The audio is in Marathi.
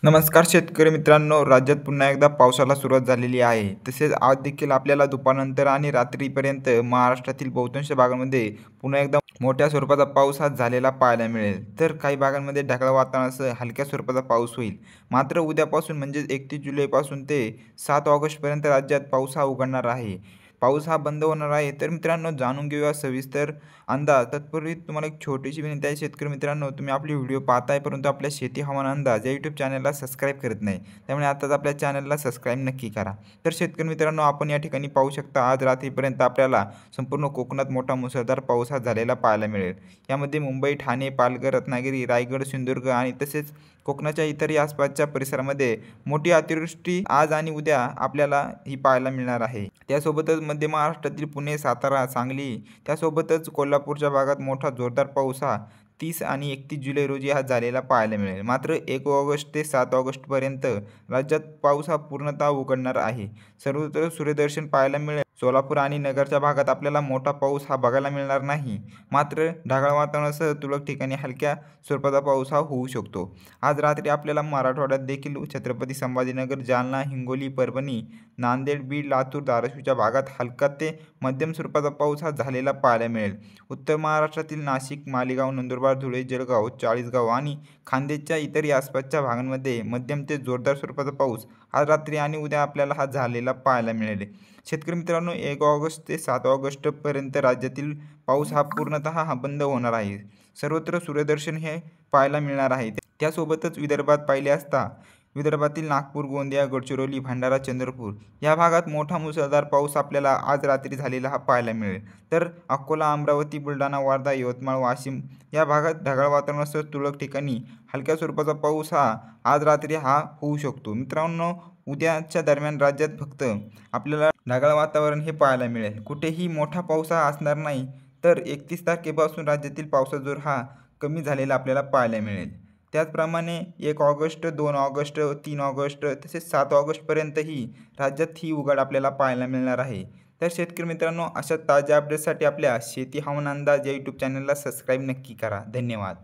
नमस्कार शेतकरी मित्रांनो, राज्यात पुन्हा एकदा पावसाला सुरुवात झालेली आहे. तसेच आज देखील आपल्याला दुपारनंतर आणि रात्रीपर्यंत महाराष्ट्रातील बहुतांश भागांमध्ये पुन्हा एकदा मोठ्या स्वरूपाचा पाऊस हा झालेला पाहायला मिळेल. तर काही भागांमध्ये ढगाळ वातावरणासह हलक्या स्वरूपाचा पाऊस होईल. मात्र उद्यापासून म्हणजेच 31 जुलैपासून ते 7 ऑगस्टपर्यंत राज्यात पाऊस हा उघडणार आहे. पाऊस हा बंद होणार आहे. तर मित्रांनो, जाणून घेऊया सविस्तर अंदाज. तत्पूर्वी तुम्हाला एक छोटीशी विनंती आहे शेतकरी मित्रांनो, तुम्ही आपली व्हिडिओ पाहताय परंतु आपल्या शेती हवामान अंदाज या यूट्यूब चॅनलला सबस्क्राईब करत नाही. त्यामुळे आताच आपल्या चॅनलला सबस्क्राईब नक्की करा. तर शेतकरी मित्रांनो, आपण या ठिकाणी पाहू शकता आज रात्रीपर्यंत आपल्याला संपूर्ण कोकणात मोठा मुसळधार पाऊस हा झालेला पाहायला मिळेल. यामध्ये मुंबई, ठाणे, पालघर, रत्नागिरी, रायगड, सिंधुदुर्ग आणि तसेच कोकणाच्या इतरही आसपासच्या परिसरामध्ये मोठी अतिवृष्टी आज आणि उद्या आपल्याला ही पाहायला मिळणार आहे. त्यासोबतच मध्य महाराष्ट्रातील पुणे, सातारा, सांगली त्यासोबतच कोल्हापूरच्या भागात मोठा जोरदार पाऊस हा 30 आणि 31 जुलै रोजी हा झालेला पाहायला मिळेल. मात्र 1 ऑगस्ट ते 7 ऑगस्टपर्यंत राज्यात पाऊस हा पूर्णतः उघडणार आहे. सर्वत्र सूर्यदर्शन पाहायला मिळेल. सोलापूर आणि नगरच्या भागात आपल्याला मोठा पाऊस हा बघायला मिळणार नाही. मात्र ढगाळ वातावरणासह तुरळक ठिकाणी हलक्या स्वरूपाचा पाऊस हा होऊ शकतो. आज रात्री आपल्याला मराठवाड्यात देखील छत्रपती संभाजीनगर, जालना, हिंगोली, परभणी, नांदेड, बीड, लातूर, धाराशिवच्या भागात हलका ते मध्यम स्वरूपाचा पाऊस हा झालेला पाहायला मिळेल. उत्तर महाराष्ट्रातील नाशिक, मालेगाव, नंदुरबार, धुळे, जळगाव, चाळीसगाव आणि खान्देशच्या इतरही आसपासच्या भागांमध्ये मध्यम ते जोरदार स्वरूपाचा पाऊस आज रात्री आणि उद्या आपल्याला हा झालेला पाहायला मिळेल. शेतकरी मित्रांनो, 1 ऑगस्ट ते 7 ऑगस्टपर्यंत राज्यातील पाऊस हा पूर्णतः हा बंद होणार आहे. सर्वत्र सूर्यदर्शन हे पाहायला मिळणार आहे. त्यासोबतच विदर्भात पाहिले असता विदर्भातील नागपूर, गोंदिया, गडचिरोली, भंडारा, चंद्रपूर या भागात मोठा मुसळधार पाऊस आपल्याला आज रात्री झालेला हा पाहायला मिळेल. तर अकोला, अमरावती, बुलढाणा, वर्धा, यवतमाळ, वाशिम या भागात ढगाळ वातावरणासह तुरळक ठिकाणी हलक्या स्वरूपाचा पाऊस हा आज रात्री हा होऊ शकतो. मित्रांनो, उद्याच्या दरम्यान राज्यात फक्त आपल्याला ढगाळ वातावरण हे पाहायला मिळेल. कुठेही मोठा पाऊस हा असणार नाही. तर 31 तारखेपासून राज्यातील पावसाचा जोर हा कमी झालेला आपल्याला पाहायला मिळेल. त्याचप्रमाणे 1 ऑगस्ट, 2 ऑगस्ट, 3 ऑगस्ट तसेच 7 ऑगस्टपर्यंतही राज्यात ही उघड आपल्याला पाहायला मिळणार आहे. तर शेतकरी मित्रांनो, अशा ताज्या अपडेट्ससाठी आपल्या शेती हवामान अंदाज या यूट्यूब चॅनलला सबस्क्राईब नक्की करा. धन्यवाद.